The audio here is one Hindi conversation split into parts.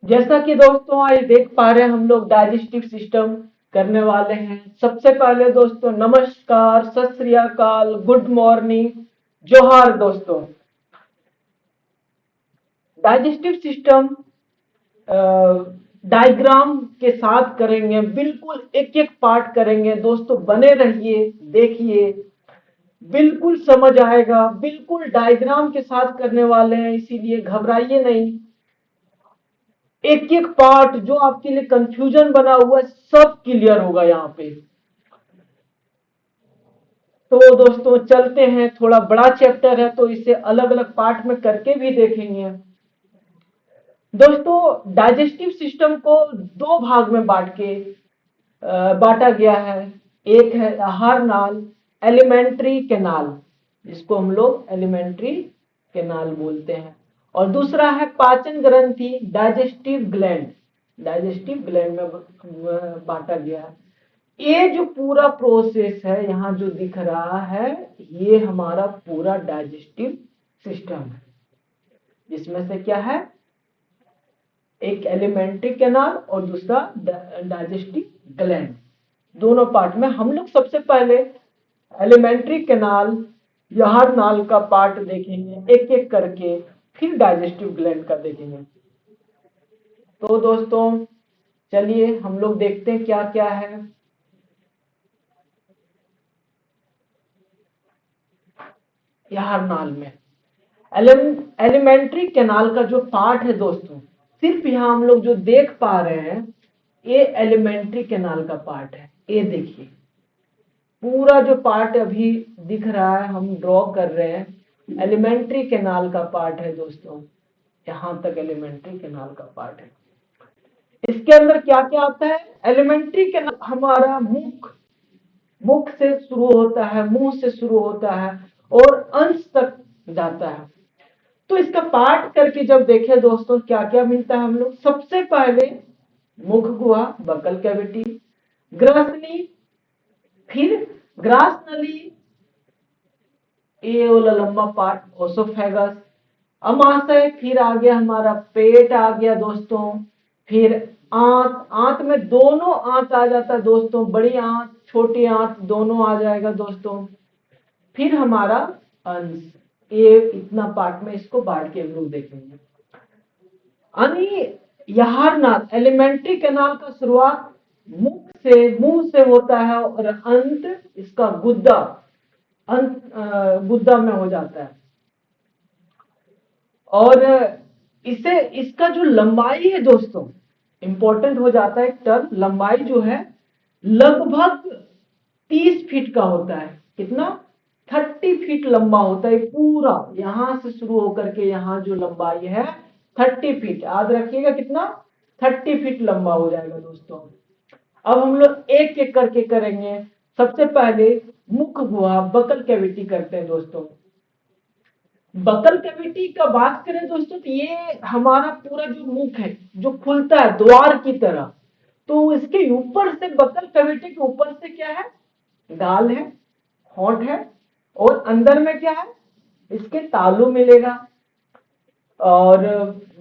जैसा कि दोस्तों आज देख पा रहे हैं हम लोग डाइजेस्टिव सिस्टम करने वाले हैं। सबसे पहले दोस्तों नमस्कार, सत श्री अकाल, गुड मॉर्निंग, जोहार दोस्तों। डाइजेस्टिव सिस्टम डायग्राम के साथ करेंगे, बिल्कुल एक एक पार्ट करेंगे दोस्तों। बने रहिए, देखिए, बिल्कुल समझ आएगा। बिल्कुल डायग्राम के साथ करने वाले हैं, इसीलिए घबराइए नहीं। एक एक पार्ट जो आपके लिए कंफ्यूजन बना हुआ है सब क्लियर होगा यहाँ पे। तो दोस्तों चलते हैं, थोड़ा बड़ा चैप्टर है तो इसे अलग अलग पार्ट में करके भी देखेंगे। दोस्तों डाइजेस्टिव सिस्टम को दो भाग में बांटा गया है। एक है आहार नाल, एलिमेंट्री कैनाल, जिसको हम लोग एलिमेंट्री कैनाल बोलते हैं, और दूसरा है पाचन ग्रंथि, डाइजेस्टिव ग्लैंड। डाइजेस्टिव ग्लैंड में बांटा गया है। ये जो पूरा प्रोसेस है यहाँ जो दिख रहा है, ये हमारा पूरा डाइजेस्टिव सिस्टम है, जिसमें से क्या है, एक एलिमेंट्री कैनाल और दूसरा डाइजेस्टिव ग्लैंड। दोनों पार्ट में हम लोग सबसे पहले एलिमेंट्री कैनाल, आहार नाल का पार्ट देखेंगे एक एक करके, फिर डाइजेस्टिव ग्लैंड का देखेंगे। तो दोस्तों चलिए हम लोग देखते हैं क्या क्या है। आहार नाल में एलिमेंट्री कैनाल का जो पार्ट है दोस्तों, सिर्फ यहाँ हम लोग जो देख पा रहे हैं ये एलिमेंट्री कैनाल का पार्ट है। ये देखिए पूरा जो पार्ट अभी दिख रहा है, हम ड्रॉ कर रहे हैं, एलिमेंट्री कैनाल का पार्ट है दोस्तों। यहाँ तक एलिमेंट्री कैनाल का पार्ट है। इसके अंदर क्या क्या आता है? एलिमेंट्री कैनाल हमारा मुख से शुरू होता है, मुंह से शुरू होता है और अंश तक जाता है। तो इसका पार्ट करके जब देखें दोस्तों क्या क्या मिलता है हम लोग, सबसे पहले मुख गुहा, बकल कैविटी, ग्रसनी, फिर ग्रास नली, ये वाला लंबा पार्ट ओसोफेगस, अमाशय, फिर आ गया हमारा पेट आ गया दोस्तों, फिर आंत, आंत में दोनों आंत आ जाता है दोस्तों, बड़ी आंत छोटी आंत दोनों आ जाएगा दोस्तों, फिर हमारा अंश। ये इतना पार्ट में इसको बांट के हम लोग देखेंगे। आहार नाल, एलिमेंट्री कैनाल का शुरुआत मुंह से होता है और अंत इसका गुद्दा में हो जाता है। और इसे इसका जो लंबाई है दोस्तों, इंपॉर्टेंट हो जाता है टर्म, लंबाई जो है लगभग 30 फीट का होता है। कितना? 30 फीट लंबा होता है पूरा, यहां से शुरू होकर के यहाँ जो लंबाई है 30 फीट, याद रखिएगा कितना, 30 फीट लंबा हो जाएगा दोस्तों। अब हम लोग एक एक करके करेंगे। सबसे पहले मुख गुहा, बकल कैविटी करते हैं दोस्तों। बकल कैविटी का बात करें दोस्तों तो ये हमारा पूरा जो मुख है जो खुलता है द्वार की तरह, तो इसके ऊपर से, बकल कैविटी के ऊपर से क्या है, गाल है, होंठ है, और अंदर में क्या है, इसके तालू मिलेगा और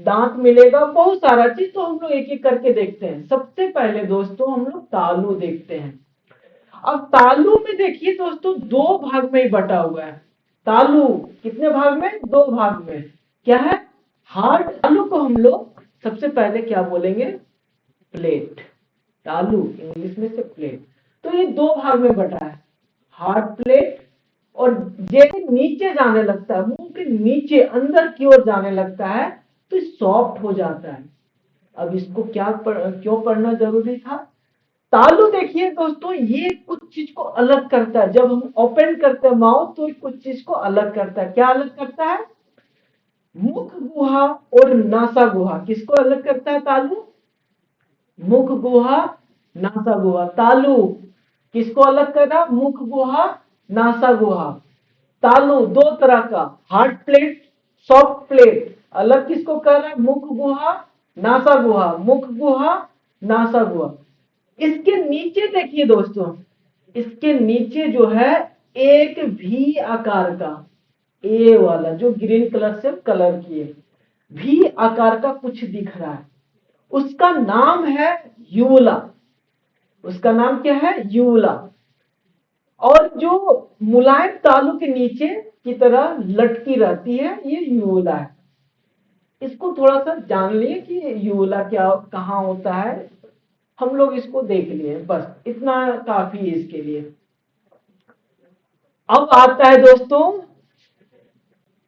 दांत मिलेगा, बहुत सारा चीज। तो हम लोग एक एक करके देखते हैं। सबसे पहले दोस्तों हम लोग तालू देखते हैं। अब तालू में देखिए दोस्तों दो भाग में ही बटा हुआ है। तालू कितने भाग में? दो भाग में। क्या है? हार्ड तालू को हम लोग सबसे पहले क्या बोलेंगे? प्लेट। तालू इंग्लिश में से प्लेट। तो ये दो भाग में बटा है, हार्ड प्लेट, और जैसे नीचे जाने लगता है, मुंह के नीचे अंदर की ओर जाने लगता है तो सॉफ्ट हो जाता है। अब इसको क्यों पढ़ना जरूरी था? तालु देखिए दोस्तों, ये कुछ चीज को अलग करता है। जब हम ओपन करते हैं माउथ तो कुछ चीज को अलग करता है। क्या अलग करता है? मुख गुहा और नासा गुहा। किसको अलग करता है तालु? मुख गुहा, नासा गुहा। तालु किसको अलग कर रहा? मुख गुहा, नासा गुहा। तालु दो तरह का, हार्ड प्लेट, सॉफ्ट प्लेट। अलग किसको कर रहा है? मुख गुहा, नासा गुहा, मुख गुहा, नासा गुहा। इसके नीचे देखिए दोस्तों, इसके नीचे जो है एक भी आकार का, ए वाला जो ग्रीन कलर से कलर किए, भी आकार का कुछ दिख रहा है। उसका नाम है यूला। उसका नाम क्या है? यूला। और जो मुलायम तालू के नीचे की तरह लटकी रहती है, ये यूला है। इसको थोड़ा सा जान लिए कि यूला क्या कहाँ होता है, हम लोग इसको देख लिए, बस इतना काफी है इसके लिए। अब आता है दोस्तों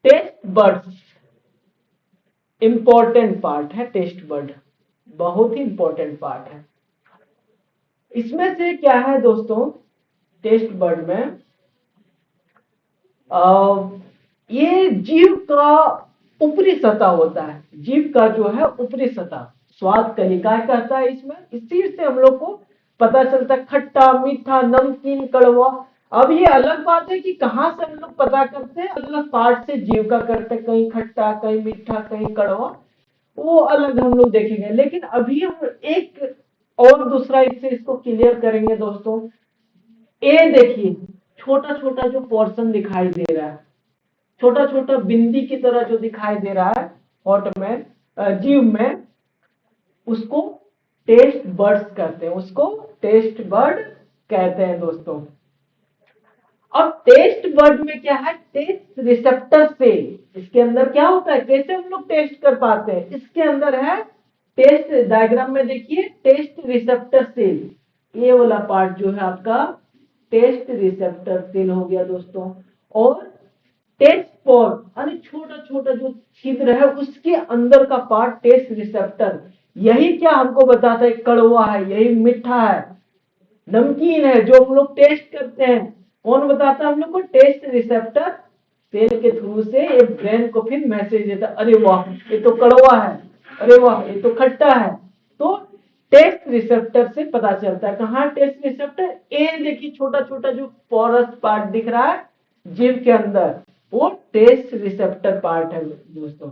टेस्ट बर्ड्स। इंपॉर्टेंट पार्ट है टेस्ट बर्ड, बहुत ही इंपॉर्टेंट पार्ट है। इसमें से क्या है दोस्तों, टेस्ट बर्ड में ये जीव का ऊपरी सतह होता है। जीव का जो है ऊपरी सतह स्वाद कलिका कहता है इसमें। इसी से हम लोग को पता चलता है खट्टा, मीठा, नमकीन, कड़वा। अब ये अलग बात है कि कहाँ से हम लोग पता करते हैं, अलग पार्ट से जीव का करते हैं, कहीं खट्टा, कहीं मीठा, कहीं कड़वा, वो अलग हम लोग देखेंगे। लेकिन अभी हम एक और दूसरा इससे इसको क्लियर करेंगे दोस्तों। ए देखिए, छोटा छोटा जो पोर्शन दिखाई दे रहा है, छोटा छोटा बिंदी की तरह जो दिखाई दे रहा है हॉट में, जीव में, उसको टेस्ट बर्ड्स कहते हैं। उसको टेस्ट बर्ड कहते हैं दोस्तों। अब टेस्ट बर्ड में क्या है, टेस्ट रिसेप्टर सेल। इसके अंदर क्या होता है, कैसे हम लोग टेस्ट कर पाते हैं, इसके अंदर है टेस्ट, डायग्राम में देखिए टेस्ट रिसेप्टर सेल। ये वाला पार्ट जो है आपका टेस्ट रिसेप्टर सेल हो गया दोस्तों। और टेस्ट पोर यानी छोटा छोटा जो छिद्र है उसके अंदर का पार्ट टेस्ट रिसेप्टर। यही क्या हमको बताता है, कड़वा है, यही मीठा है, नमकीन है, जो हम लोग टेस्ट करते हैं। कौन बताता है हम लोग को? टेस्ट रिसेप्टर सेल के थ्रू से ये ब्रेन को फिर मैसेज देता, अरे वाह ये तो कड़वा है, अरे वाह ये तो खट्टा है। तो टेस्ट रिसेप्टर से पता चलता है। कहाँ टेस्ट रिसेप्टर? ए देखिए छोटा छोटा जो पोरस पार्ट दिख रहा है जीव के अंदर, वो टेस्ट रिसेप्टर पार्ट है दोस्तों।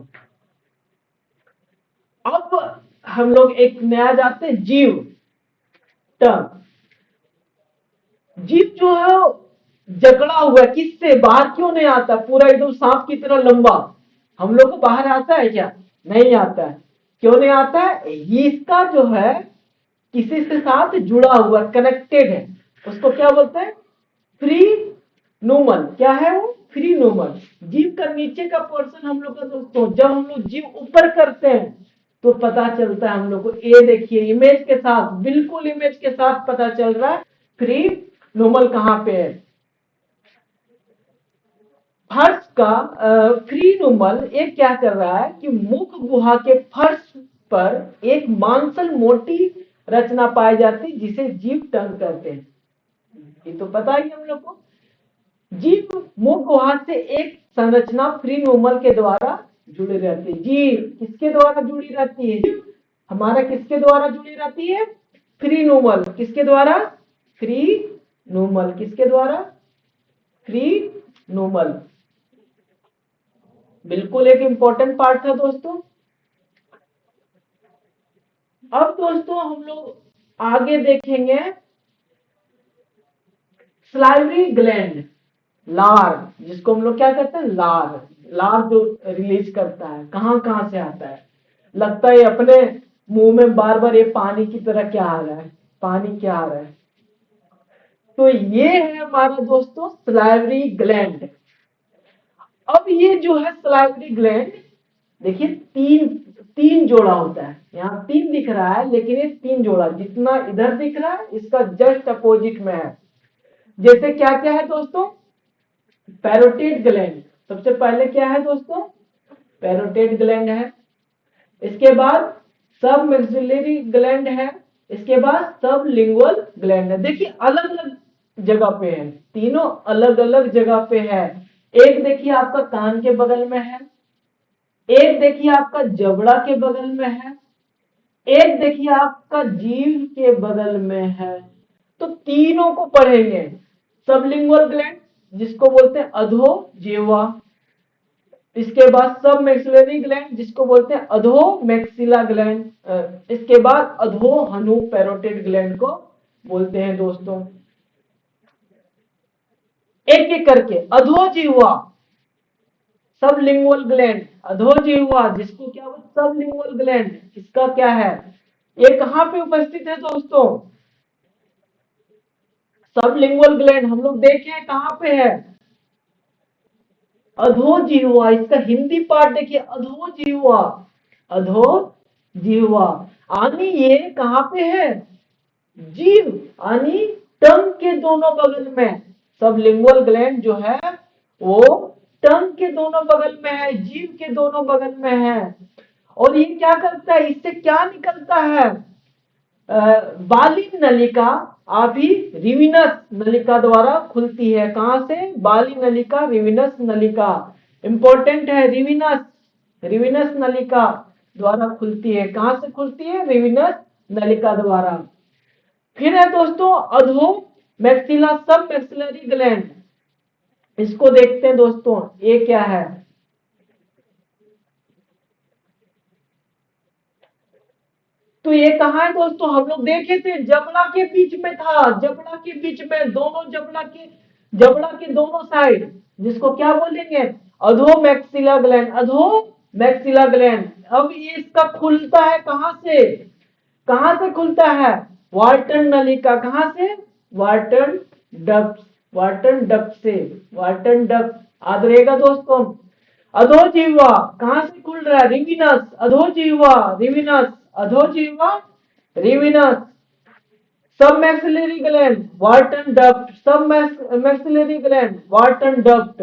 अब हम लोग एक नया जाते हैं, जीव टर्म। जीव जो है जकड़ा हुआ है, किससे? बाहर क्यों नहीं आता? पूरा एकदम सांप की तरह लंबा, हम लोग को बाहर आता है क्या? नहीं आता है। क्यों नहीं आता है? इसका जो है किसी से साथ जुड़ा हुआ, कनेक्टेड है। उसको क्या बोलते हैं? फ्री नूमल। क्या है वो? फ्री नूमल। जीव का नीचे का पोर्शन हम लोग का दोस्तों, जब हम लोग जीव ऊपर करते हैं तो पता चलता है हम लोग को। ये देखिए इमेज के साथ, बिल्कुल इमेज के साथ पता चल रहा है फ्री नोमल कहाँ पे है। फर्श का फ्री नोमल एक क्या कर रहा है कि मुख गुहा के फर्श पर एक मांसल मोटी रचना पाई जाती जिसे जीव टंग कहते हैं। ये तो पता ही हम लोग को। जीव मुख गुहा से एक संरचना फ्री नोमल के द्वारा जुड़ी रहती है। जीव किसके द्वारा जुड़ी रहती है? हमारा किसके द्वारा जुड़ी रहती है? Free normal. किसके द्वारा? Free normal. किसके द्वारा? Free normal. बिल्कुल एक इंपॉर्टेंट पार्ट था दोस्तों। अब दोस्तों हम लोग आगे देखेंगे सलाइवरी ग्लैंड, लार, जिसको हम लोग क्या कहते हैं? लार। लार जो रिलीज करता है, कहां कहां से आता है? लगता है अपने मुंह में बार बार ये पानी की तरह क्या आ रहा है, पानी क्या आ रहा है। तो ये है हमारा दोस्तों सलाइवरी ग्लैंड। अब ये जो है सलाइवरी ग्लैंड, देखिए तीन तीन जोड़ा होता है। यहाँ तीन दिख रहा है लेकिन ये तीन जोड़ा, जितना इधर दिख रहा है इसका जस्ट अपोजिट में है। जैसे क्या क्या है दोस्तों? Parotid gland. सबसे पहले क्या है दोस्तों? पैरोटिड ग्लैंड है। इसके बाद सब मैक्सिलरी ग्लैंड है। इसके बाद सब लिंगुअल ग्लैंड है। देखिए अलग अलग जगह पे है, तीनों अलग अलग जगह पे है। एक देखिए आपका कान के बगल में है, एक देखिए आपका जबड़ा के बगल में है, एक देखिए आपका जीभ के बगल में है। तो तीनों को पढ़ेंगे। सबलिंगुअल ग्लैंड जिसको बोलते हैं अधो जिह्वा, इसके बाद सब मैक्सिलरी ग्लैंड जिसको बोलते हैं अधो मैक्सिला ग्लैंड, इसके बाद अधो हनु पैरोटिड ग्लैंड को बोलते हैं दोस्तों। एक एक करके अधो जिह्वा सबलिंगुअल ग्लैंड, अधो जिह्वा जिसको क्या बोलते? सबलिंगुअल ग्लैंड, इसका क्या है? ये कहाँ पे उपस्थित है दोस्तों? सबलिंगुअल ग्लैंड हम लोग देखे हैं कहाँ पे है? अधोजिह्वा। इसका हिंदी पार्ट देखिए, अधोजिह्वा। अधोजिह्वा यानी ये कहाँ पे है? जीव यानी टंग के दोनों बगल में। सबलिंगुअल ग्लैंड जो है वो टंग के दोनों बगल में है, जीव के दोनों बगल में है। और ये क्या करता है, इससे क्या निकलता है? बाली नलिका अभी रिविनस नलिका द्वारा खुलती है। कहां से? बाली नलिका, रिविनस नलिका। इंपॉर्टेंट है, रिविनस। रिविनस नलिका द्वारा खुलती है। कहां से खुलती है? रिविनस नलिका द्वारा। फिर है दोस्तों अधो मैक्सिला, सब मैक्सिलरी ग्लैंड। इसको देखते हैं दोस्तों, ये क्या है? तो ये कहाँ है दोस्तों? हम लोग देखे थे जबड़ा के बीच में था, जबड़ा के बीच में, दोनों जबड़ा के दोनों साइड, जिसको क्या बोलेंगे? अधो मैक्सिला ग्लैंड, अधो मैक्सिला ग्लैंड। अब ये इसका खुलता है कहां से? कहां से खुलता है? वार्टन नलिका। कहां से? Wharton duct. वार्टन डक्ट से। वार्टन डक्ट याद रहेगा दोस्तों। अधोजिह्वा कहां से खुल रहा है? रिविनस। अधोजिह्वा रिविनस, अधोजिह्वा Rivinus. Submaxillary gland Wharton duct, submaxillary gland Wharton duct.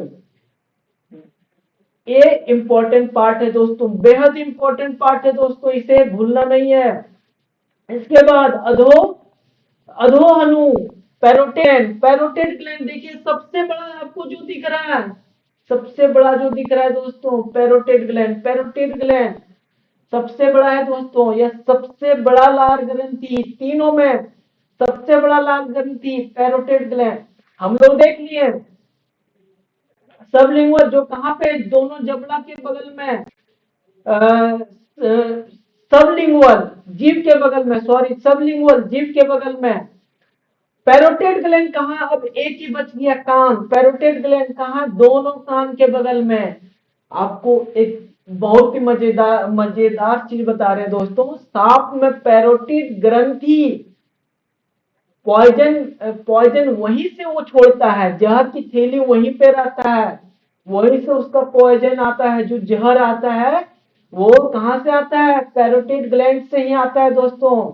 ये इंपॉर्टेंट पार्ट है दोस्तों, बेहद इंपॉर्टेंट पार्ट है दोस्तों, इसे भूलना नहीं है। इसके बाद अधोहनु पैरोटेड। पैरोटेड ग्लैंड देखिए सबसे बड़ा आपको जो दिख रहा है, सबसे बड़ा जो दिख रहा है दोस्तों, पैरोटेड ग्लैंड। पैरोटेड ग्लैंड सबसे बड़ा है दोस्तों, यह सबसे बड़ा लार ग्रंथि तीनों में, सबसे बड़ा लार ग्रंथि पैरोटेड ग्लैंड। हम लोग देख लिए सबलिंगुअल जो कहाँ पे, दोनों जबड़ा के बगल में, सबलिंगुअल जीभ के बगल में, सॉरी सबलिंगुअल जीभ के बगल में। पैरोटेड ग्लैंड कहाँ? अब एक ही बच गया, कान। पैरोटेड ग्लैंड कहाँ? दोनों कान के बगल में। आपको एक बहुत ही मजेदार मजेदार चीज बता रहे हैं दोस्तों, सांप में पैरोटिड ग्रंथि पॉइजन, पॉइजन वहीं से वो छोड़ता है, जहर की थैली वहीं पे रहता है, वहीं से उसका पॉइजन आता है, जो जहर आता है वो कहां से आता है? पैरोटिड ग्लैंड से ही आता है दोस्तों।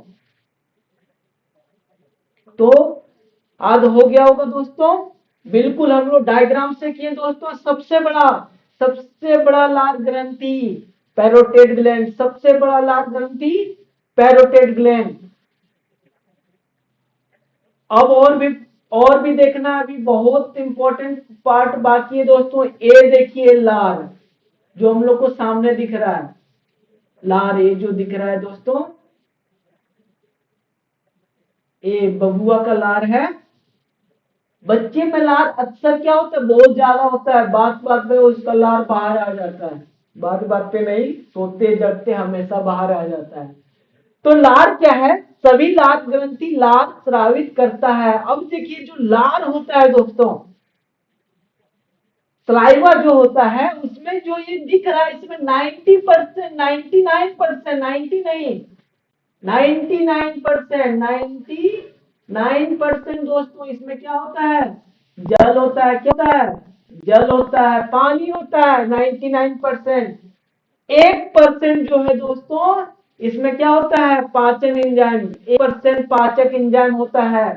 तो आज हो गया होगा दोस्तों, बिल्कुल हम लोग डायग्राम से किए दोस्तों। सबसे बड़ा लार ग्रंथि पैरोटेड ग्लैंड, सबसे बड़ा लार ग्रंथि पैरोटेड ग्लैंड। अब और भी देखना, अभी बहुत इंपॉर्टेंट पार्ट बाकी है दोस्तों। ए देखिए लार, जो हम लोग को सामने दिख रहा है, लार ए जो दिख रहा है दोस्तों, ए बबुआ का लार है। बच्चे में लार अक्सर क्या होता है? बहुत ज्यादा होता है, बात बात पे उसका लार बाहर आ जाता है, बात बात पे नहीं, सोते जगते हमेशा बाहर आ जाता है। तो लार क्या है? सभी लार ग्रंथि लार स्रावित करता है। अब देखिए जो लार होता है दोस्तों, सलाइवा जो होता है उसमें जो ये दिख रहा है, इसमें 90%, 99%, 90 नहीं, 99%, 99% दोस्तों इसमें क्या होता है? जल होता है। क्या होता है? जल होता है, पानी होता है 99%। 1% जो है दोस्तों, इसमें क्या होता है? पाचन एंजाइम। 1% पाचक एंजाइम होता है।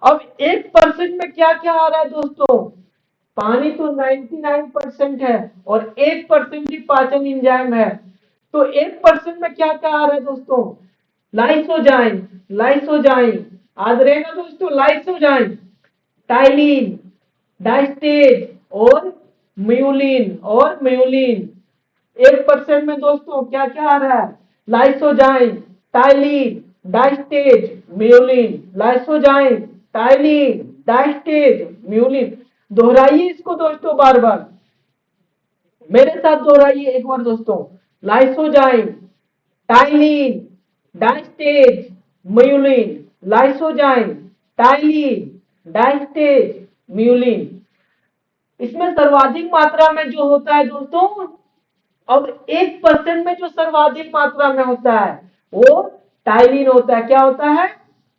अब 1% में क्या क्या आ रहा है दोस्तों? पानी तो 99% है और 1% ही पाचन एंजाइम है। तो 1% में क्या क्या आ रहा है दोस्तों? लाइसोजाइम। लाइसोजाइम याद रहेगा दोस्तों, लाइसोजाइम, टाइलिन, डाइस्टेज और म्यूलिन। 1% में दोस्तों क्या क्या आ रहा है? Lysozyme, ptyalin, diastase, mucin. Lysozyme, ptyalin, diastase, mucin. दोहराइए इसको दोस्तों बार बार, मेरे साथ दोहराइए एक बार दोस्तों। Lysozyme, ptyalin, diastase, mucin. Lysozyme, ptyalin, diastase, mucin. इसमें सर्वाधिक मात्रा में जो होता है दोस्तों, अब 1% में जो सर्वाधिक मात्रा में होता है वो टाइलिन होता है। क्या होता है?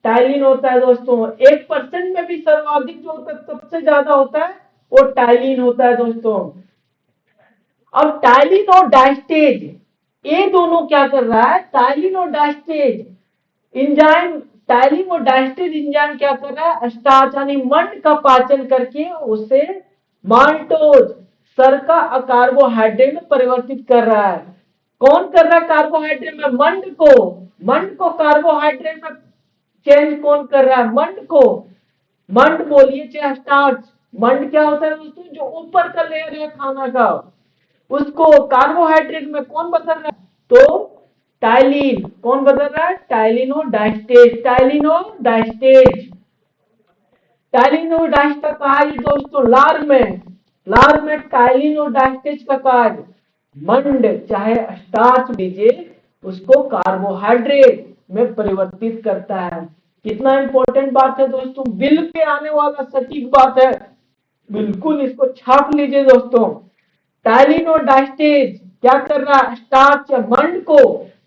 टाइलिन होता है दोस्तों। 1% में भी सर्वाधिक जो होता है, सबसे ज्यादा होता है, वो टाइलिन होता है दोस्तों। अब टाइलिन और डायस्टेज, ये दोनों क्या कर रहा है? टाइलिन और डायस्टेज एंजाइम, टाइलिन और डायस्टेज एंजाइम क्या कर रहा है? स्टार्च यानी मंड का पाचन करके उसे माल्टोज, शर्करा कार्बोहाइड्रेट में परिवर्तित कर रहा है। कौन कर रहा है कार्बोहाइड्रेट में? मंड को। मंड को कार्बोहाइड्रेट में चेंज कौन कर रहा है? मंड को। मंड बोलिए चाहे स्टार्च, मंड क्या होता है दोस्तों? जो ऊपर का लेयर है खाना का, उसको कार्बोहाइड्रेट में कौन बदल रहा है? तो टाइलिन। कौन बदल रहा है? टाइलिन और डायस्टेज। टाइलिन और डायस्टेज। टाइलिन और डायस्टेज का कार्य दोस्तों लार में, लार में टाइलिन और डायस्टेज का कार्य मंड चाहे स्टार्च लीजिए, उसको कार्बोहाइड्रेट में परिवर्तित करता है। कितना इंपॉर्टेंट बात है दोस्तों, बिल पे आने वाला सटीक बात है, बिल्कुल इसको छाप लीजिए दोस्तों। टाइलिन और डायस्टेज क्या कर रहा है? स्टार्च या मंड को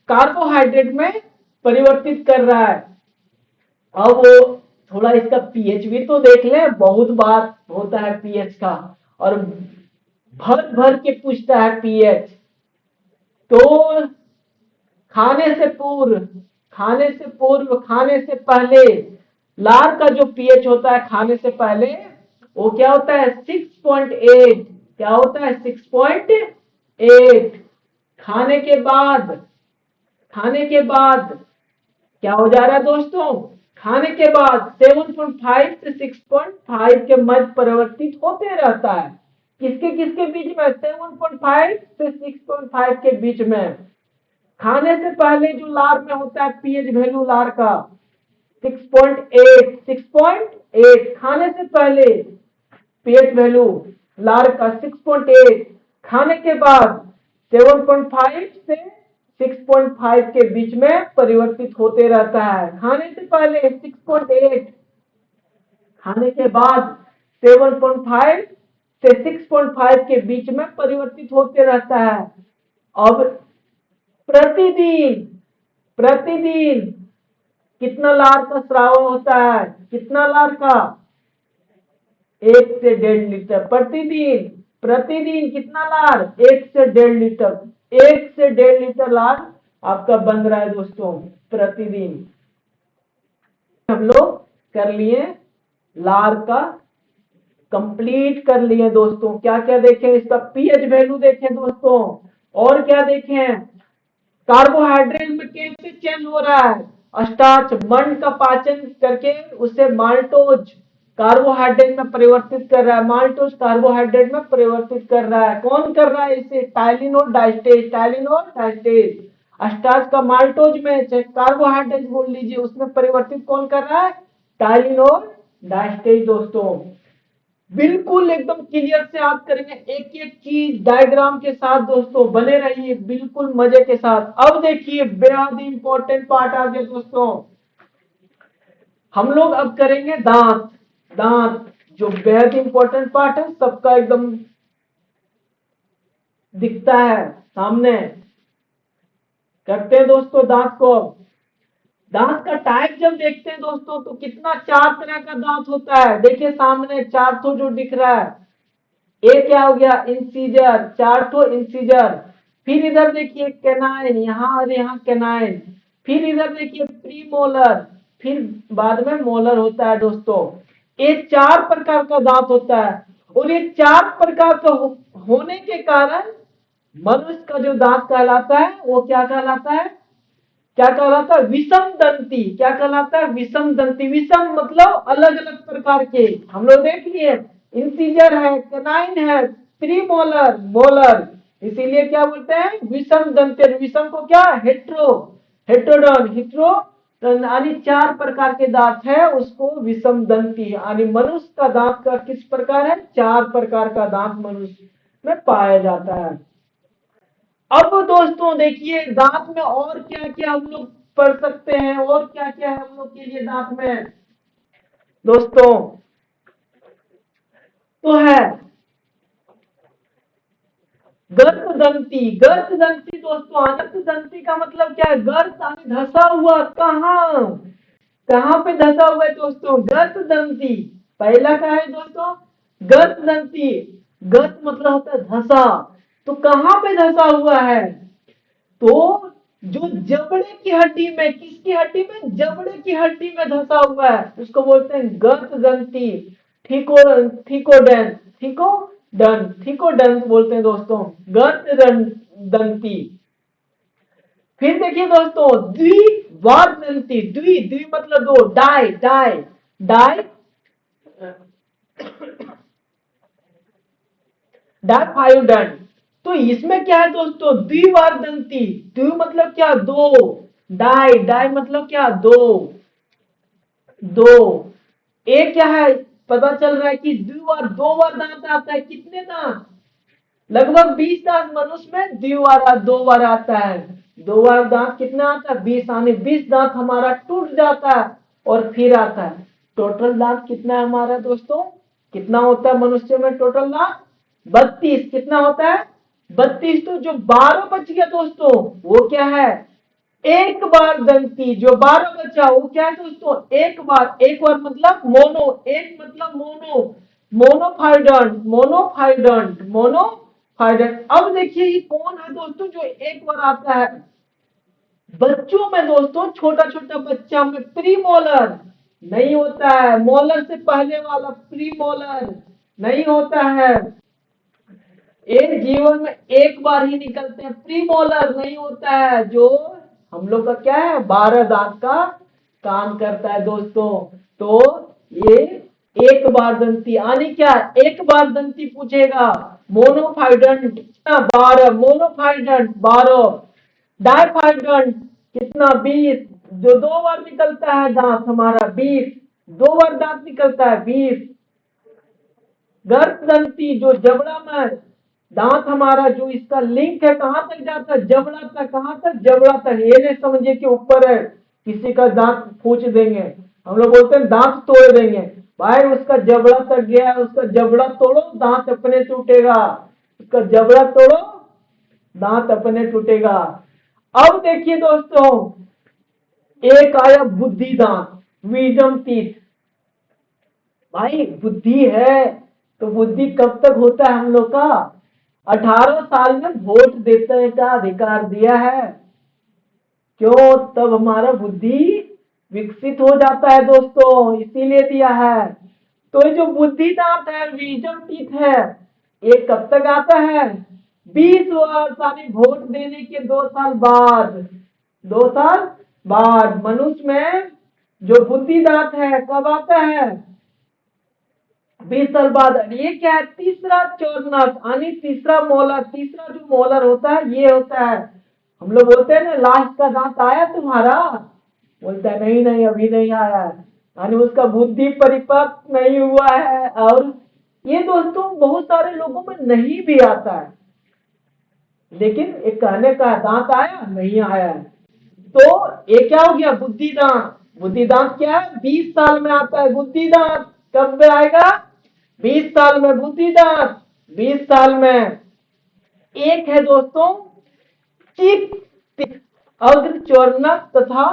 कार्बोहाइड्रेट में परिवर्तित कर रहा है। अब वो थोड़ा इसका पीएच भी तो देख ले, बहुत बात होता है पीएच का, और भर भर के पूछता है पीएच। तो खाने से पूर्व, खाने से पूर्व, खाने से पहले लार का जो पीएच होता है खाने से पहले, वो क्या होता है? 6.8। क्या होता है? 6.8। खाने के बाद, खाने के बाद क्या हो जा रहा है दोस्तों? खाने के बाद 7.5 से 6.5 के मध्य परिवर्तित होते रहता है। किसके किसके बीच में? 7.5 से 6.5 के बीच में। खाने से पहले जो लार में होता है पीएच वैल्यू लार का 6.8, 6.8 खाने से पहले पीएच वैल्यू लार का 6.8, खाने के बाद 7.5 से 6.5 के बीच में परिवर्तित होते रहता है। खाने से पहले 6.8, खाने के बाद 7.5 से 6.5 के बीच में परिवर्तित होते रहता है। अब प्रतिदिन, प्रतिदिन कितना लार का स्राव होता है? कितना लार का? 1 से 1.5 लीटर प्रतिदिन। प्रतिदिन कितना लार? 1 से 1.5 लीटर। 1 से 1.5 लीटर लार आपका बन रहा है दोस्तों प्रतिदिन। हम लोग कर लिए लार का, कंप्लीट कर लिए दोस्तों। क्या क्या देखें? इसका पीएच वैल्यू देखें दोस्तों, और क्या देखें? कार्बोहाइड्रेट में कैसे चेंज हो रहा है? स्टार्च मंड का पाचन करके उसे माल्टोज कार्बोहाइड्रेट में परिवर्तित कर रहा है। माल्टोज कार्बोहाइड्रेट में परिवर्तित कर रहा है। कौन कर रहा है इसे? टाइलिन और डायस्टेज। टाइलिन और डायस्टेज स्टार्च का माल्टोज में, चाहे कार्बोहाइड्रेट बोल लीजिए, उसमें परिवर्तित कौन कर रहा है? टाइलिन और डायस्टेज दोस्तों। बिल्कुल एकदम क्लियर से आप करेंगे, एक एक चीज डायग्राम के साथ दोस्तों। बने रहिए बिल्कुल मजे के साथ। अब देखिए बेहद इंपॉर्टेंट पार्ट आ गया दोस्तों, हम लोग अब करेंगे दांत। दांत जो बेहद इंपॉर्टेंट पार्ट है, सबका एकदम दिखता है सामने। करते हैं दोस्तों दांत को। दांत का टाइप जब देखते हैं दोस्तों, तो कितना 4 तरह का दांत होता है। देखिए सामने 4 तो जो दिख रहा है, ए क्या हो गया? इंसीजर, 4 तो इंसीजर। फिर इधर देखिए कैनाइन, यहाँ और यहाँ कैनाइन। फिर इधर देखिए प्रीमोलर, फिर बाद में मोलर होता है दोस्तों। ये 4 प्रकार का दांत होता है, और ये 4 प्रकार का होने के कारण मनुष्य का जो दांत कहलाता है वो क्या कहलाता है? क्या कहलाता है? विषम दंती। क्या कहलाता है? विषम दंती। विषम मतलब अलग अलग प्रकार के। हम लोग देख लिए इंसीजर है, कैनाइन है, प्रीमोलर, मोलर, इसीलिए क्या बोलते हैं? विषम दंती। विषम को क्या? हेट्रो, हेट्रोडन, हेट्रो यानी 4 प्रकार के दांत है, उसको विषम दंती। यानी मनुष्य का दांत का किस प्रकार है? 4 प्रकार का दांत मनुष्य में पाया जाता है। अब दोस्तों देखिए दांत में और क्या क्या हम लोग पढ़ सकते हैं, और क्या क्या है हम लोग के लिए दांत में दोस्तों। तो है गर्त दंती दोस्तों, अनंत दंती का मतलब क्या है? गर्त यानी धसा हुआ। कहाँ कहाँ पे धसा हुआ है दोस्तों? गर्त दंती। पहला क्या है दोस्तों? गर्त दंती। गर्त मतलब होता है धसा। तो कहाँ पे धसा हुआ है? तो जो जबड़े की हड्डी में, किसकी हड्डी में? जबड़े की हड्डी में धंसा हुआ है, उसको बोलते हैं गर्त दंती। थीको थीकोडेंस थीकोडेंस बोलते हैं दोस्तों, दंती। फिर देखिए दोस्तों, द्विवार दंती। द्वि मतलब दो, डाई डाई डाई डायफायोडन। तो इसमें क्या है दोस्तों? द्विवार दंती। द्वि मतलब क्या? दो। डाई मतलब क्या? दो। दो। एक क्या है? पता चल रहा है कि द्विवार, दो बार दांत आता है। कितने दांत? लगभग 20 दांत मनुष्य में द्विवार, दो बार आता है। दो बार दांत कितना आता है? 20, यानी 20 दांत हमारा टूट जाता है और फिर आता है। टोटल दांत कितना है हमारा दोस्तों? कितना होता है मनुष्य में टोटल दांत? 32। कितना होता है? 32। तो जो 12 बच गया दोस्तों, वो क्या है? एक बार दंती। जो 12 बचा वो क्या है दोस्तों? एक बार। एक बार मतलब मोनो, एक मतलब मोनो, मोनोफाइडंट मोनोफाइडंट मोनोफाइडंट। अब देखिए ये कौन है दोस्तों जो एक बार आता है? बच्चों में दोस्तों, छोटा छोटा बच्चा में प्री मोलर नहीं होता है। मोलर से पहले वाला प्री मोलर नहीं होता है। एक जीवन में एक बार ही निकलते हैं, प्रीमोलर नहीं होता है। जो हम लोग का क्या है? 12 दांत का काम करता है दोस्तों। तो ये एक बार दंती यानी क्या? एक बार दंती पूछेगा। मोनोफाइडंट कितना? 12। मोनोफाइडंट 12। डायफाइडंट कितना? 20। जो दो बार निकलता है दांत हमारा, 20। दो बार दांत निकलता है, 20। गर्भदंती जो जबड़ा में दांत हमारा, जो इसका लिंक है कहां तक जाता है? जबड़ा तक। कहां तक? जबड़ा तक। ये नहीं समझिए कि ऊपर है, किसी का दांत फूच देंगे। हम लोग बोलते हैं दांत तोड़ देंगे। भाई उसका जबड़ा तक गया है, उसका जबड़ा तोड़ो, दांत अपने टूटेगा। उसका जबड़ा तोड़ो, दांत अपने टूटेगा। अब देखिए दोस्तों, एक आया बुद्धि दांत, विजडम टीथ। भाई बुद्धि है तो बुद्धि कब तक होता है हम लोग का? 18 साल में वोट देने का अधिकार दिया है। क्यों? तब हमारा बुद्धि विकसित हो जाता है दोस्तों, इसीलिए दिया है। तो ये जो बुद्धि दांत है, विजन टीथ है, ये कब तक आता है? 20 वर्ष यानी वोट देने के 2 साल बाद। 2 साल बाद मनुष्य में जो बुद्धि दांत है कब आता है? 20 साल बाद। ये क्या है? तीसरा चौर्नक यानी तीसरा मोलर। तीसरा जो मोलर होता है ये होता है। हम लोग बोलते हैं ना, लास्ट का दांत आया तुम्हारा? बोलता है नहीं नहीं अभी नहीं आया है, यानी उसका बुद्धि परिपक्व नहीं हुआ है। और ये दोस्तों बहुत सारे लोगों में नहीं भी आता है, लेकिन एक कहने का दांत आया नहीं आया है। तो ये क्या हो गया? बुद्धि दांत। बुद्धि दांत क्या है? 20 साल में आता है बुद्धि दांत। कब में आएगा? 20 साल में बुद्धि दांत। 20 साल में। एक है दोस्तों चिक अग्र चौर्णक तथा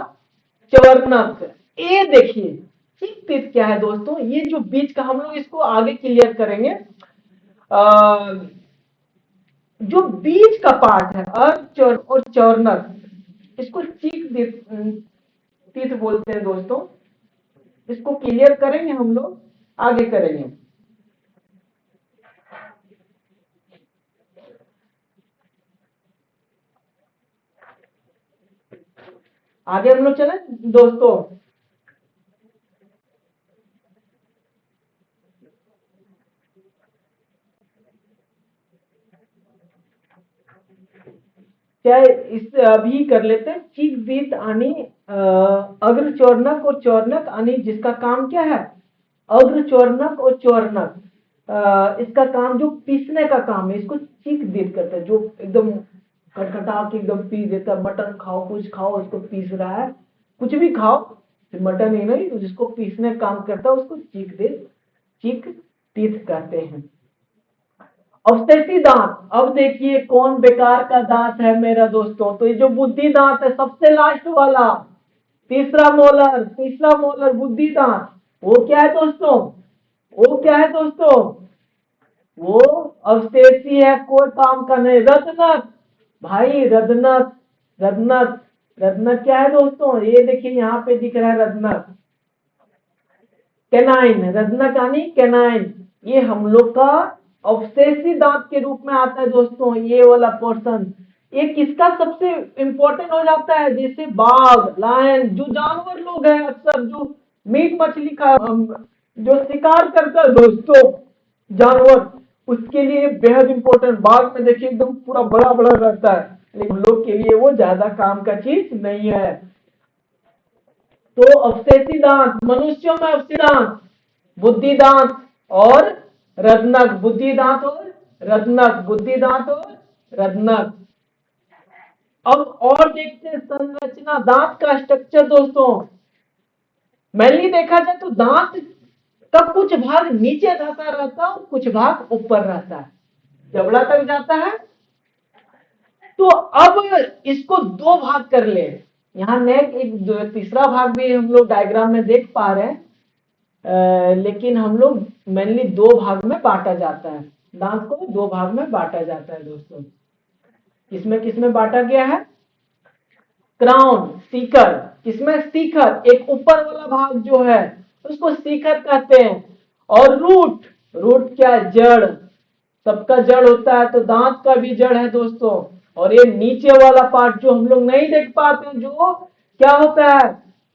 चौर्णक। ये देखिए चिक तित क्या है दोस्तों? ये जो बीच का, हम लोग इसको आगे क्लियर करेंगे। आ, जो बीच का पार्ट है अर्ध और चौर्णक, इसको चिक तित बोलते हैं दोस्तों। इसको क्लियर करेंगे हम लोग, आगे करेंगे। आगे हम लोग चले दोस्तों। क्या इस अभी कर लेते हैं चीक बीत आनी अग्र चौर्णक और चौर्णक आनी, जिसका काम क्या है? अग्र चौर्णक और चौर्णक, इसका काम जो पीसने का काम है, इसको चीक बीत करते हैं। जो एकदम खटखटा के एकदम पीस देता है। मटन खाओ, कुछ खाओ, उसको पीस रहा है। कुछ भी खाओ, मटन ही नहीं, जिसको पीसने का काम करता है उसको चीक दे, चीक तीत कहते हैं। अवशेषी दांत, अब देखिए कौन बेकार का दांत है मेरा दोस्तों, तो ये जो बुद्धि दांत है सबसे लास्ट वाला, तीसरा मोलर बुद्धि दांत, वो क्या है दोस्तों, वो क्या है दोस्तों, वो अवशेषी है, कोई काम का नहीं। रत्नक भाई, रत्नक, रत्नक, रत्नक क्या है दोस्तों, ये देखिए यहाँ पे दिख रहा है रत्नक, कैनाइन, रत्नक यानी कैनाइन, ये हम लोग का अवशेषी दांत के रूप में आता है दोस्तों, ये वाला पोर्शन। ये किसका सबसे इंपॉर्टेंट हो जाता है, जैसे बाघ, लायन, जो जानवर लोग हैं अक्सर जो मीट मछली का जो शिकार करता है दोस्तों, जानवर, उसके लिए बेहद इंपॉर्टेंट। बाघ में देखिए एकदम पूरा बड़ा बड़ा रहता है, लेकिन हम लोग के लिए वो ज्यादा काम का चीज नहीं है। तो अवशेषी दांत, मनुष्यों में अवशेषी दांत, बुद्धि दांत और रत्नक, बुद्धि दांत और रत्नक, बुद्धि दांत और रत्नक। अब और देखते हैं संरचना, दांत का स्ट्रक्चर दोस्तों। मेनली देखा जाए तो दांत का कुछ भाग नीचे धंसा रहता है और कुछ भाग ऊपर रहता है, जबड़ा तक जाता है। तो अब इसको दो भाग कर ले, यहाँ नेक एक तीसरा भाग भी हम लोग डायग्राम में देख पा रहे हैं, लेकिन हम लोग मेनली दो भाग में बांटा जाता है, दांत को दो भाग में बांटा जाता है दोस्तों। किसमें किसमें बांटा गया है, क्राउन, सीकर, किसमें सीकर, एक ऊपर वाला भाग जो है उसको सीकर कहते हैं, और रूट, रूट क्या है, जड़, सबका जड़ होता है, तो दांत का भी जड़ है दोस्तों। और ये नीचे वाला पार्ट जो हम लोग नहीं देख पाते, जो क्या होता है,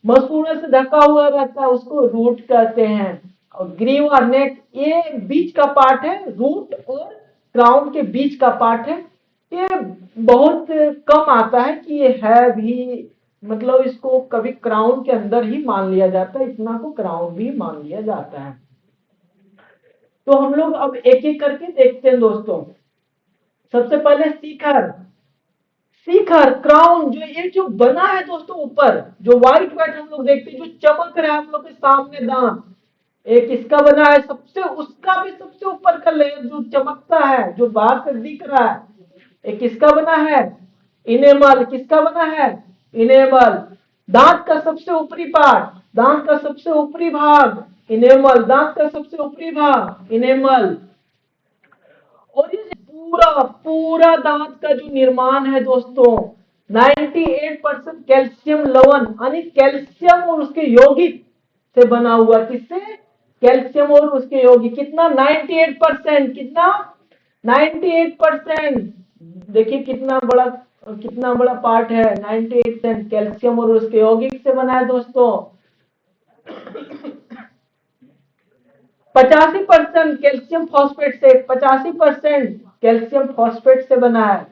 मसूड़े से ढका हुआ रहता है, उसको रूट कहते हैं। और ग्रीवा, नेक, ये बीच का पार्ट है, रूट और क्राउन के बीच का पार्ट है। ये बहुत कम आता है कि ये है भी, मतलब इसको कभी क्राउन के अंदर ही मान लिया जाता है, इतना को क्राउन भी मान लिया जाता है। तो हम लोग अब एक एक करके देखते हैं दोस्तों। सबसे पहले शिखर, शिखर क्राउन, जो ये जो बना है दोस्तों ऊपर, जो व्हाइट व्हाइट हम लोग देखते हैं, जो चमक रहा है हम लोग के सामने दांत, एक इसका बना है सबसे, उसका भी सबसे ऊपर का लेयर जो चमकता है, जो बाहर से दिख रहा है, एक किसका बना है, इनेमल, किसका बना है, इनेमल, दांत का सबसे ऊपरी पार्ट, दांत का सबसे ऊपरी भाग, इनेमल, दांत का सबसे ऊपरी भाग, इनेमल। और ये पूरा पूरा दांत का जो निर्माण है दोस्तों, 98% कैल्शियम लवण यानी कैल्शियम और उसके यौगिक से बना हुआ, किससे, कैल्शियम और उसके यौगिक, कितना 98%, कितना 98%, देखिए कितना बड़ा पार्ट है, 98% कैल्शियम और उसके यौगिक से बना है दोस्तों। 85% कैल्शियम फॉस्फेट से, 85% कैल्शियम फॉस्फेट से बना है।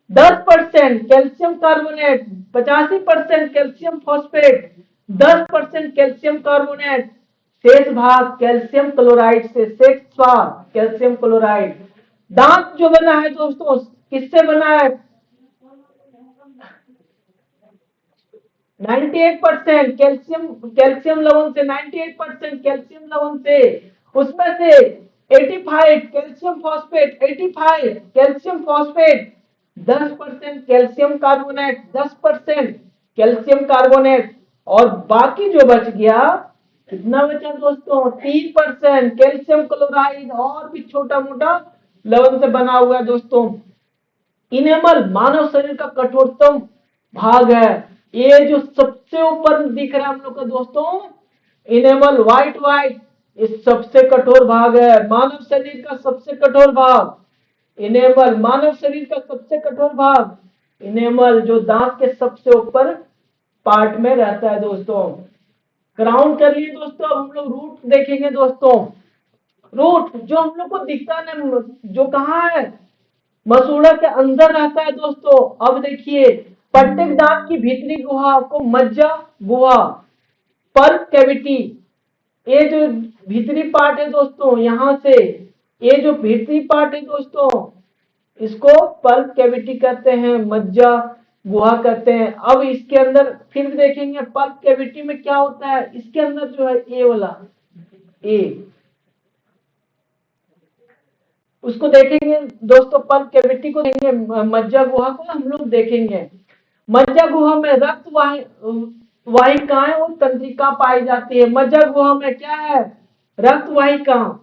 10% calcium carbonate, 85% calcium phosphate, 10% calcium carbonate, शेष भाग कैल्शियम क्लोराइड से, शेष भाग कैल्शियम क्लोराइड। दांत जो बना है दोस्तों किससे बना है, 98% कैल्शियम, कैल्शियम लवण से, 98% कैल्शियम लवण से, उसमें से 85 calcium phosphate, 85 calcium phosphate, 10% calcium carbonate, 10% calcium carbonate, और बाकी जो बच गया, कितना बचा दोस्तों, 3% कैल्शियम क्लोराइड, और भी छोटा मोटा लवण से बना हुआ है दोस्तों। इनेमल मानव शरीर का कठोरतम भाग है, ये जो सबसे ऊपर दिख रहा है हम लोग का दोस्तों, इनेमल व्हाइट व्हाइट, ये सबसे कठोर भाग है, मानव शरीर का सबसे कठोर भाग इनेमल, मानव शरीर का सबसे कठोर भाग इनेमल, जो दांत के सबसे ऊपर पार्ट में रहता है दोस्तों। क्राउन कर लिए दोस्तों, अब हम लोग रूट देखेंगे दोस्तों। रूट जो हम लोग को दिखता है, जो कहाँ है, मसूड़ा के अंदर रहता है दोस्तों। अब देखिए प्रत्येक दांत की भीतरी गुहा को मज्जा गुहा, पल्प कैविटी, ये जो भीतरी पार्ट है दोस्तों, यहां से ये जो भीतरी पार्ट है दोस्तों, इसको पल्प कैविटी कहते हैं, मज्जा गुहा कहते हैं। अब इसके अंदर फिर देखेंगे पल्प कैविटी में क्या होता है, इसके अंदर जो है ए वाला, ए, उसको देखेंगे दोस्तों, पल्प कैविटी को देखेंगे, मज्जा गुहा को हम लोग देखेंगे। मज्जा गुहा में रक्त वाहिकाएं और तंत्रिका पाई जाती है। मज्जा गुहा में क्या है? रक्त वाहिका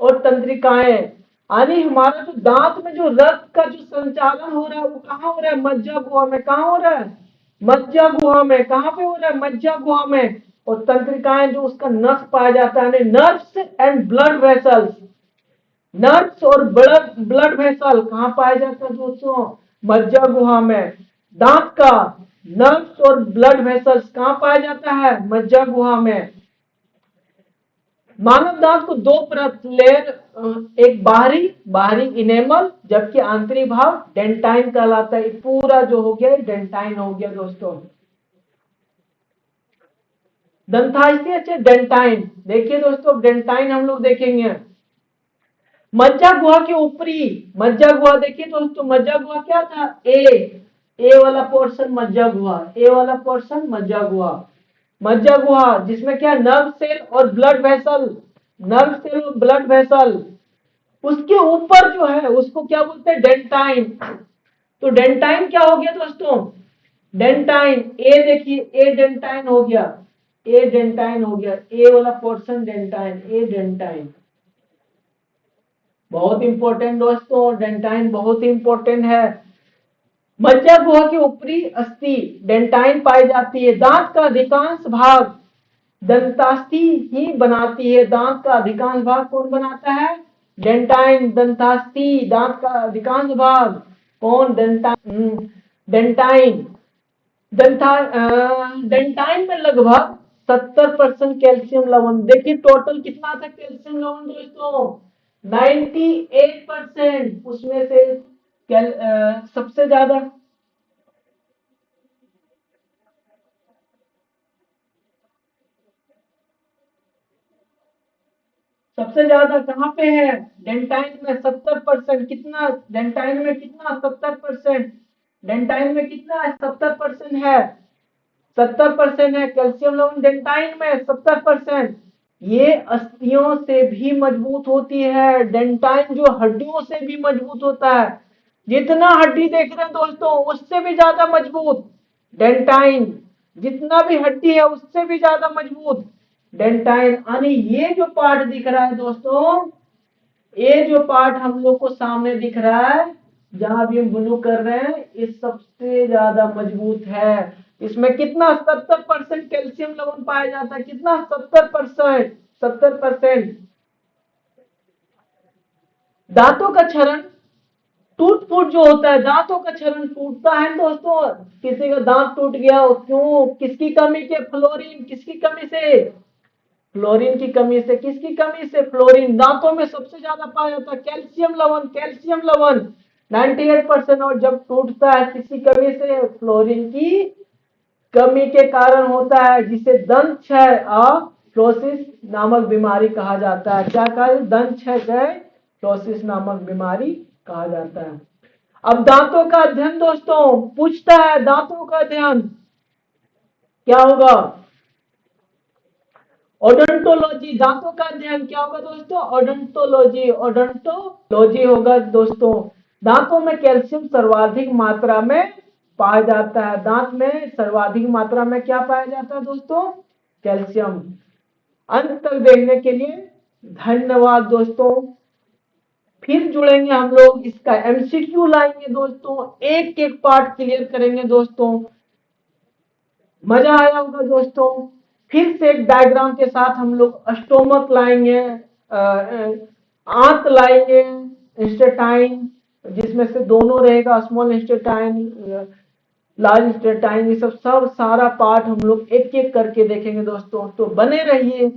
और तंत्रिकाएं। यानी हमारा जो दांत में जो रक्त का जो संचालन हो रहा है वो कहाँ हो रहा है? मज्जा गुहा में। कहाँ हो रहा है? मज्जा गुहा में। कहाँ पे हो रहा है? मज्जा गुहा में। और तंत्रिकाएं जो उसका नस पाया जाता है, nerves and blood vessels. Nerves और ब्लड ब्लड वेसल कहाँ पाया जाता है दोस्तों? मज्जा गुहा में। दांत का नर्व्स और ब्लड वेसल्स कहाँ पाया जाता है? मज्जा गुहा में। मानव दांत को दो परत लेयर, एक बाहरी बाहरी इनेमल, जबकि आंतरिक भाग डेंटाइन कहलाता है। पूरा जो हो गया डेंटाइन हो गया दोस्तों। दंतास्थिय डेंटाइन। देखिए दोस्तों, डेंटाइन हम लोग देखेंगे। मज्जा गुहा के ऊपरी, मज्जा गुहा देखिए दोस्तों, मज्जा गुहा क्या था? ए वाला पोर्शन मज्जा गुहा, ए वाला पोर्शन मज्जा गुहा। मज्जा गुहा जिसमें क्या? नर्व सेल और ब्लड वेसल, नर्व सेल और ब्लड वेसल। उसके ऊपर जो है उसको क्या बोलते हैं? डेंटाइन। तो डेंटाइन क्या हो गया दोस्तों? डेंटाइन, ए देखिए, ए डेंटाइन हो गया, ए डेंटाइन हो गया, ए वाला पोर्शन डेंटाइन, ए डेंटाइन। बहुत इंपॉर्टेंट दोस्तों, डेंटाइन बहुत इंपॉर्टेंट है। मज्जा गुहा के ऊपरी अस्थि डेंटाइन पाई जाती है। दांत का अधिकांश भाग दंतास्थि ही बनाती है। दांत का अधिकांश भाग कौन बनाता है? डेंटाइन, दंतास्थि। दांत का अधिकांश भाग कौन? डेंटाइन। डेंटाइन में लगभग 70% कैल्शियम लवण। देखिए टोटल कितना था कैल्शियम लवण दोस्तों? 98%। उसमें से सबसे ज्यादा कहाँ पे है? डेंटाइन में 70%। कितना डेंटाइन में? कितना? 70%। डेंटाइन में कितना है? 70% है। 70% है कैल्शियम लवण डेंटाइन में, 70%। ये अस्थियों से भी मजबूत होती है। डेंटाइन जो हड्डियों से भी मजबूत होता है। जितना हड्डी देख रहे हैं दोस्तों उससे भी ज्यादा मजबूत डेंटाइन। जितना भी हड्डी है उससे भी ज्यादा मजबूत डेंटाइन। यानी ये जो पार्ट दिख रहा है दोस्तों, ये जो पार्ट हम लोग को सामने दिख रहा है, जहां भी हम ब्लू कर रहे हैं, ये सबसे ज्यादा मजबूत है। इसमें कितना? 70% कैल्शियम लवण पाया जाता है। कितना? 70%। 70%। दांतों का क्षरण, टूट फूट जो होता है, दांतों का क्षरण टूटता है दोस्तों। किसी का दांत टूट गया, क्यों? किसकी कमी के? फ्लोरीन। किसकी कमी से? फ्लोरीन की कमी से। किसकी कमी से? फ्लोरीन। दांतों में सबसे ज्यादा पाया जाता है कैल्शियम लवण, कैल्शियम लवण 98%। और जब टूटता है किसी कमी से? फ्लोरीन की कमी के कारण होता है, जिसे दंत क्षय फ्लोसिस नामक बीमारी कहा जाता है। क्या कहा? दंत क्षय फ्लोसिस नामक बीमारी कहा जाता है। अब दांतों का अध्ययन दोस्तों पूछता है, दांतों का अध्ययन क्या होगा? ओडोंटोलॉजी। दांतों का अध्ययन क्या होगा दोस्तों? ओडोंटोलॉजी। ओडोंटोलॉजी होगा दोस्तों। दांतों में कैल्शियम सर्वाधिक मात्रा में पाया जाता है। दांत में सर्वाधिक मात्रा में क्या पाया जाता है दोस्तों? कैल्शियम। अंत तक देखने के लिए धन्यवाद दोस्तों। फिर जुड़ेंगे हम लोग, इसका एमसीक्यू लाएंगे दोस्तों, एक एक पार्ट क्लियर करेंगे दोस्तों। मजा आया होगा दोस्तों। फिर से एक डायग्राम के साथ हम लोग स्टोमक लाएंगे, आंत लाएंगे, इंस्टेटाइन, जिसमें से दोनों रहेगा, स्मॉल इंस्टेटाइन, लार्ज इंस्टेटाइन। ये सब सारा पार्ट हम लोग एक एक करके देखेंगे दोस्तों। तो बने रहिए।